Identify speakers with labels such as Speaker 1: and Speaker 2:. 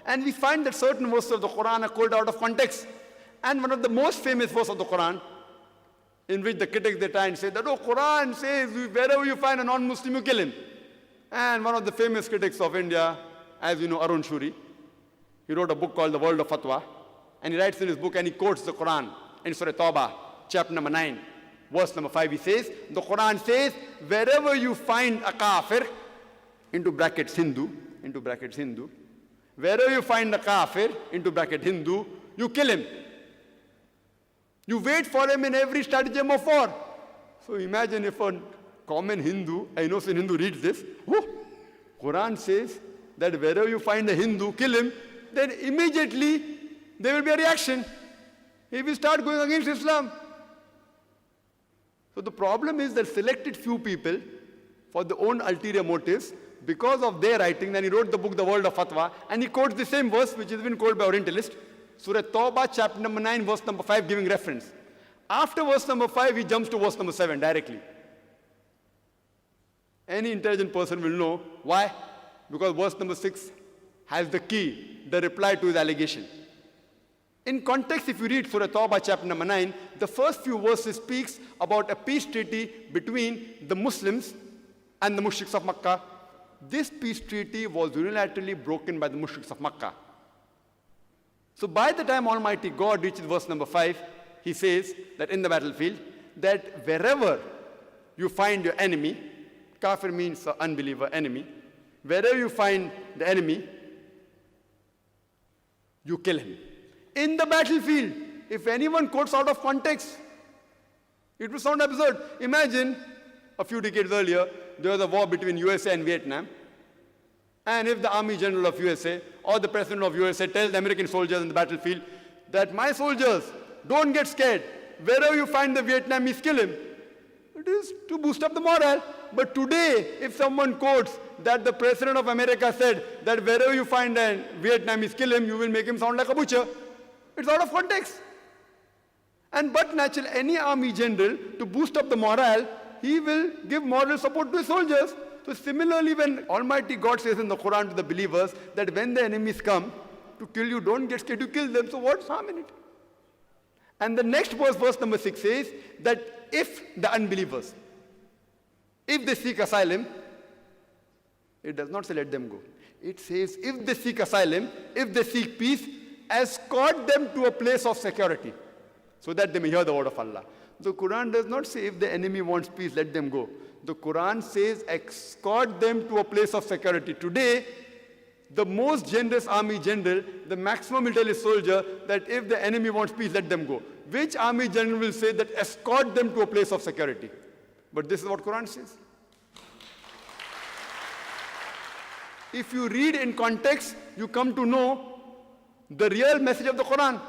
Speaker 1: And we find that certain verses of the Qur'an are quoted out of context. And one of the most famous verses of the Qur'an, in which the critics they try and say that, oh, Qur'an says wherever you find a non-Muslim, you kill him. And one of the famous critics of India, as you know, Arun Shuri, he wrote a book called The World of Fatwa. And he writes in his book and he quotes the Qur'an in Surah Tawbah, chapter number 9, verse number 5. He says, the Qur'an says, wherever you find a Khaafir, into brackets Hindu, wherever you find a Khaafir, into bracket Hindu, you kill him. You wait for him in every stratagem of war. So imagine if a common Hindu, an innocent Hindu reads this, oh, Quran says that wherever you find a Hindu, kill him, then immediately there will be a reaction. He will start going against Islam. So the problem is that selected few people, for their own ulterior motives, because of their writing, then he wrote the book, The World of Fatwa, and he quotes the same verse which has been quoted by Orientalists, Surah Tawbah, chapter number 9, verse number 5, giving reference. After verse number 5, he jumps to verse number 7 directly. Any intelligent person will know why. Because verse number 6 has the key, the reply to his allegation. In context, if you read Surah Tawbah, chapter number 9, the first few verses speaks about a peace treaty between the Muslims and the mushriks of Makkah. This peace treaty was unilaterally broken by the mushriks of Makkah. So by the time Almighty God reaches verse number 5, he says that in the battlefield, that wherever you find your enemy, Kafir means unbeliever, enemy, wherever you find the enemy, you kill him. In the battlefield, if anyone quotes out of context, it will sound absurd. Imagine a few decades earlier, there was a war between USA and Vietnam. And if the Army General of USA or the President of USA tells the American soldiers in the battlefield that my soldiers, don't get scared. Wherever you find the Vietnamese, kill him. It is to boost up the morale. But today, if someone quotes that the President of America said that wherever you find a Vietnamese, kill him, you will make him sound like a butcher. It's out of context. And but naturally, any army general, to boost up the morale, he will give moral support to his soldiers. So similarly, when Almighty God says in the Quran to the believers that when the enemies come to kill you, don't get scared, you kill them. So what's harm in it? And the next verse, verse number 6 says that if the unbelievers, if they seek asylum, it does not say let them go. It says if they seek asylum, if they seek peace, escort them to a place of security so that they may hear the word of Allah. The Quran does not say if the enemy wants peace, let them go. The Quran says escort them to a place of security. Today, the most generous army general, the maximum will tell his soldier that if the enemy wants peace, let them go. Which army general will say that escort them to a place of security? But this is what Quran says. If you read in context, you come to know the real message of the Quran.